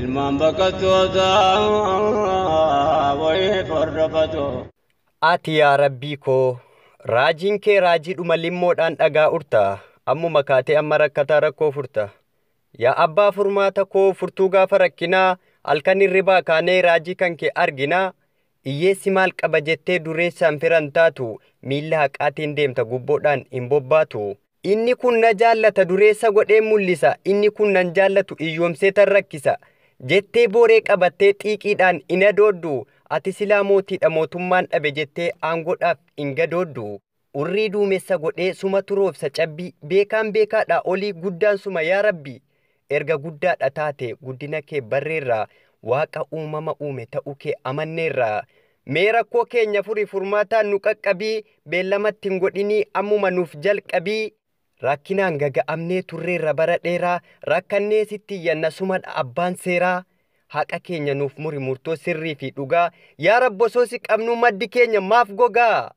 ilmaan bakkattoota wayii farrafatoo. Ati yaa Rabbii koo raajiin kee raajiidhuma limmoodhaan dhagaa urta ammuma kaatee amma rakkataa rakkoo furta. Yaa abbaa furmaata koo furtuu gaafa rakkinaa halkan hirribaa kaanee raajii kan kee arginaa. Iyyeessi maal qaba jettee dureessaan firan taatu miilla haqaatiin deemta gubboodhaan hin bobbaatu. Inni kun na jaallata dureessa godhee mul'isa inni kun nan jaallatu iyyoomsee tan rakkisa jettee booree qabattee xiiqiidhaan ina dooddu ati silaa mootiidha mootummaan dhabe jettee aangoodhaaf hin gadooddu. Urrii duumessa godhee suma turoofsa cabbii beekaan beekaadha olii guddaan suma yaa Rabbi erga guddaadha taate guddina kee barreerraa waaqa uumama uume ta'uu kee amanneerraa. Mee rakkoo keenya furii furmaataan nu qaqqabii beellamatti hin godhinii ammuma nuuf jalqabii. Rakkinaan gaga'amnee turreerra bara dheeraa rakkannee sitti iyyanna sumadha abbaan seeraa. Haqa keenya nuuf muri murtoo sirrii fi dhugaa yaa Rabbi osoo si qabnu maddi keenya maaf gogaa.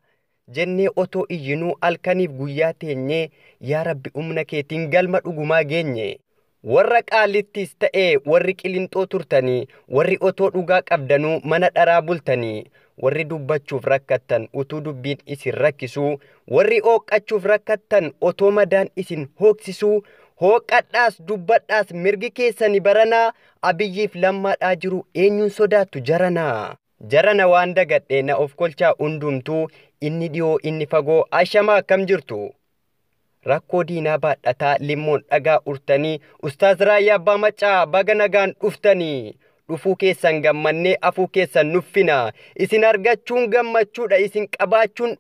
Jennee otoo iyyinuu halkaniif guyyaa teenyee yaa Rabbi humna keetiin galma dhugumaa geenye. Warra qaalittis ta'e warri qilinxoo turtanii warri otoo dhugaa qabdanuu mana dharaa bultanii warri dubbachuuf rakkattan utuu dubbiin isin rakkisuu warri hooqqachuuf rakkattan otoo madaan isin hooksisuu hooqqadhaas dubbadhaas mirgi keessani baranaa abiyyiif lammaadhaa jiru eenyuun sodaattu jarana waan dagadhee na of kolchaa hundumtuu inni dhiyoo inni fagoo ashamaa akkam jirtu. Rakkoo diinaa baadhataa limmoon dhagaa urtanii Ustaaz Raayyaa Abbaa Maccaa baga nagaan dhuftanii dhufuu keessan gammannee afuu keessan nuffina isin argachuun gammachuudha isin qabaachuun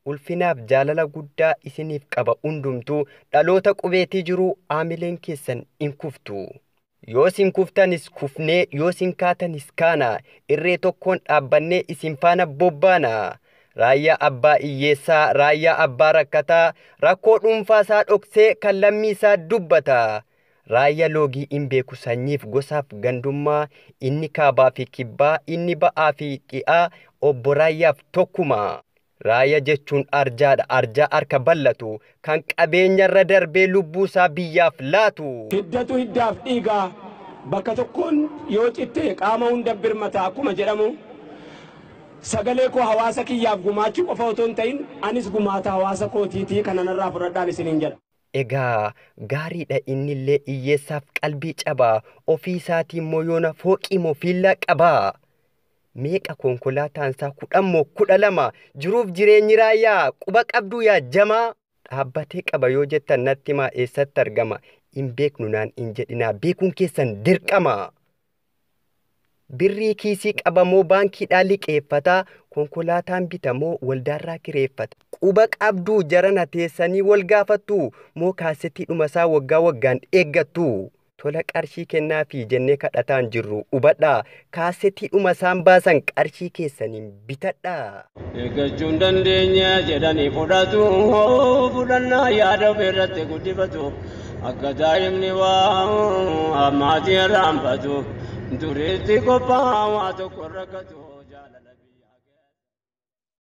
ulfinaaf jaalala guddaa isiniif qaba hundumtuu dhaloota qubeetii jiru aamileen keessan hin kuftu. Yoo isin kuftanis kufnee yoo isin kaatanis kaana irree tokkoon dhaabbannee isin faana bobbaana. Raayyaa abbaa iyyeessaa raayyaa abbaa rakkataa rakkoo dhuunfaasaa dhoksee kan lammiisaa dubbata. Raayyaa loogii hin beeku sanyiif gosaaf gandummaa inni kaabaa fi kibbaa inni ba'aa fi dhi'aa obbo Raayyaaf tokkuma. Raayyaa jechuun arjaadha arjaa harka bal'atu kan qabeenyarra darbee lubbuusaa biyyaaf laatu. Hiddatu hiddaaf dhiigaa bakka tokkoon yoo citte qaama hunda birmata akkuma jedhamu. Sagalee koo hawaasa kiyyaaf gumaachuu qofa otoo hin ta'in anis gumaata hawaasa kootiitii kanarraa fudhadhaan isiniin jedha. Egaa gaariidha innillee iyyeessaaf qalbii cabaa ofii isaatii immoo yoona fooqii moo fiillaa qabaa. Meeqa konkolaataansaa 10 moo 12 jiruuf jireenyi raayyaa quba qabduu yaa jamaa. Dhaabbatee qaba yoo jettan natti maa eessatti argama hin beeknu naan hin jedhinaa beekuun keessan dirqama. Birrii kiisii qabamoo baankiidhaa liqeeffataa konkolaataan bitamoo waldaarraa kireeffata. Quba qabduu jarana teessanii wal gaafattu moo kaasetii dhumasaa waggaa waggaan eeggattu. Tola qarshii kennaa fi jennee kadhataan jirru hubadhaa kaasetii dhumasaan baasan qarshii keessaniin bitadhaa. Eeggachuun dandeenya jedhanii fudhannaa yaada ofirratti guddifatu akka daa'imni waa maatii irraanfatu. Dureetti kophaa waa tokko rakkatu.